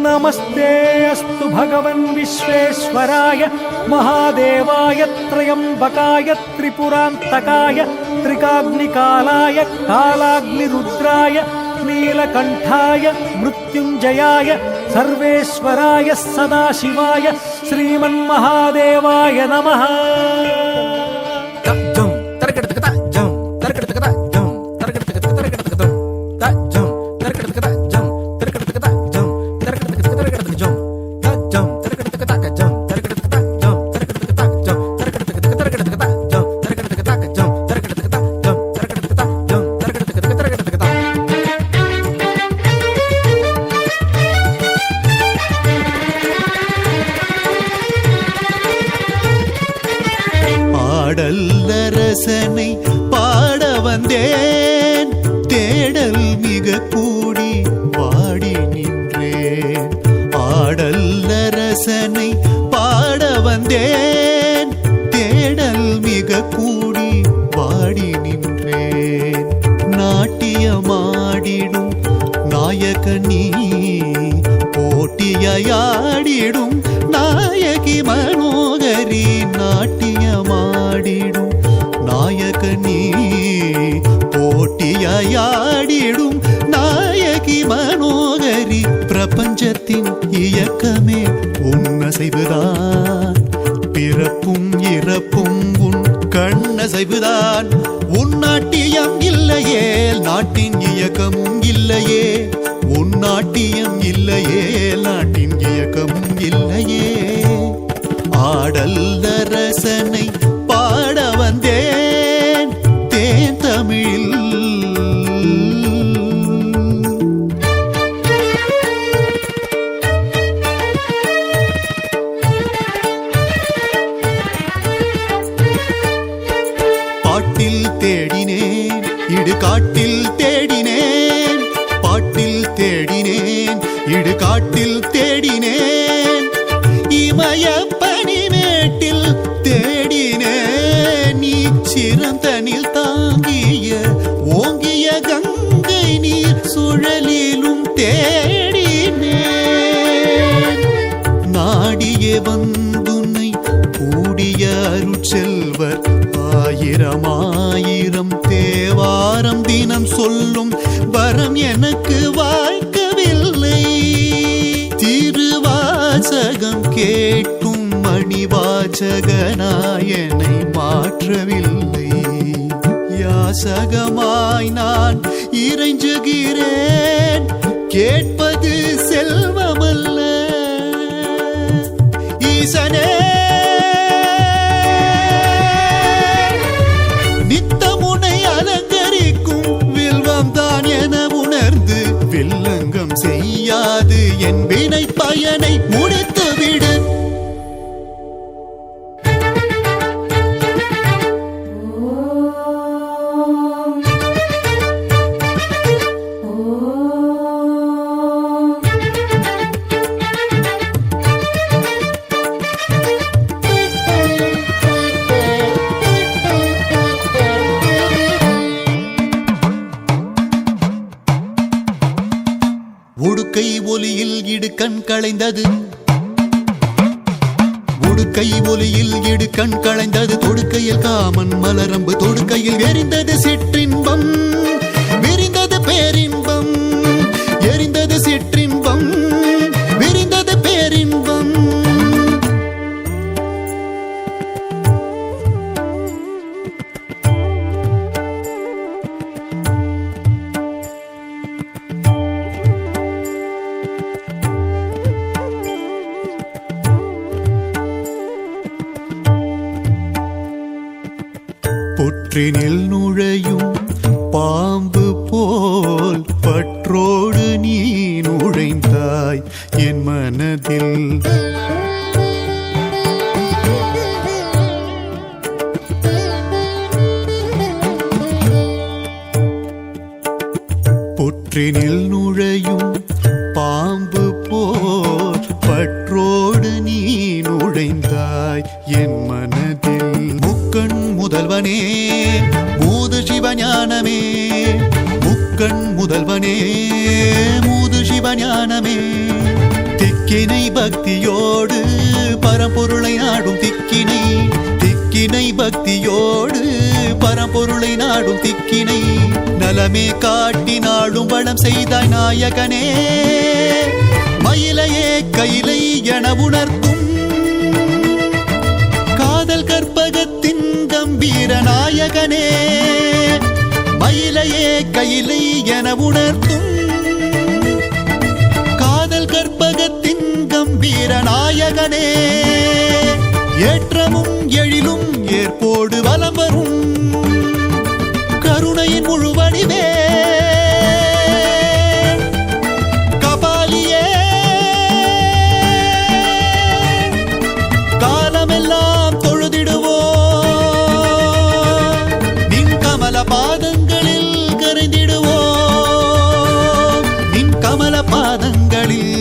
नमस्ते अस्तु भगवन् विश्वेश्वराय महादेवाय त्रयंबकाय त्रिपुरान्तकाय त्रिकाग्निकालाय कालाग्निरुद्राय नीलकण्ठाय मृत्युञ्जयाय सर्वेश्वराय सदाशिवाय श्रीमन्महादेवाय नमः। பாடல்லரசனை பாட வந்தேன், தேடல் மிக கூடி பாடி நின்றேன். ஆடல்லரசனை பாட வந்தேன், தேடல் மிக கூடி பாடி நின்றேன். நாட்டியமாடிடும் நாயகனீ, போட்டியாடிடும் நாயகி மனோகரி. நாட்டியமாடிடும் நாயகனீ, போட்டியாடிடும் நாயகி மனோகரி. பிரபஞ்சத்தின் இயக்கமே உன்னசைவுதான், பிறப்பும் இறப்பும் உன் கண்ணசைவுதான். உன் நாட்டியம் இல்லையே நாட்டின் இயக்கமும் இல்லையே, உன் நாட்டியம் இல்லையே நாட்டின் இயக்கமும் இல்லையே. ஆடல்லரசனை பாட வந்தேன் தேன் தமிழில். பாட்டில் தேடினேன் இடுகாட்டில் தேடினேன், பாட்டில் தேடினேன் இடுகாட்டில் தேடினேன். இமய பனிமேட்டில் தேடினேன், நீ சிறந்தனில் தாங்கிய ஓங்கிய கங்கை நீர் சுழலிலும் தேடினேன். நாடியே வந்துன்னை கூடிய அருட்செல்வர் ஆயிரம் ஆயிரம் தேவாரம் தினம் சொல்லும் வரம் எனக்கு வாய்க்கவில்லை. திருவாசகம் கேட்கும் மணிவாசகனாயனை மாற்றவில்லை. யாசகமாய் நான் இறைஞ்சுகிறேன், கேட்பது செல்வமல்ல. ஈசனே நித்தமுனை அலங்கரிக்கும் வில்வம் தான் என உணர்ந்து வில்லங்கம் செய்யாது என் வினை பயனை முடித்து விடு. உடுக்கை ஒலியில் இடுக்கண் களைந்தது, உடுக்கை ஒலியில் இடுக்கண் களைந்தது. தொடுக்கையில் காமன் மலரம்பு, தொடுக்கையில் எரிந்தது சிற்றின்பம், விரிந்தது பேரின்பம். எரிந்தது சிற்றின்பம், விரிந்தது பேரின்பம். புற்றினில் நுழையும் பாம்பு போல் பற்றோடு நீ நுழைந்தாய் என் மனதில். புற்றினில் நுழையும் பாம்பு போல் பற்றோடு நீ நுழைந்தாய் என் மனதில். முக்கண் முதல்வனே மூது சிவஞானமே, முக்கண் முதல்வனே மூது சிவஞானமே. திக்கினை பக்தியோடு பரம்பொருளை நாடும் திக்கினை பக்தியோடு பரம்பொருளை நாடும் திக்கினை நலமே காட்டி நாடும் வளம் செய்தாய் நாயகனே மயிலையே கையிலை என உணர்த்தும் காதல் கற்பகத்தின் கம்பீர நாயகனே மயிலையே கையிலை என உணர்த்தும் காதல் கற்பகத்தின் கம்பீர நாயகனே ஏற்றமும் எழிலும் ஏற்போடு வலம் வரும் கருணையின் முழுவடிவே கபாலியே காலமெல்லாம் தொழுதிடுவோம் நின் கமல பாதங்களில் கரைந்திடுவோம் நின் கமல பாதங்களில்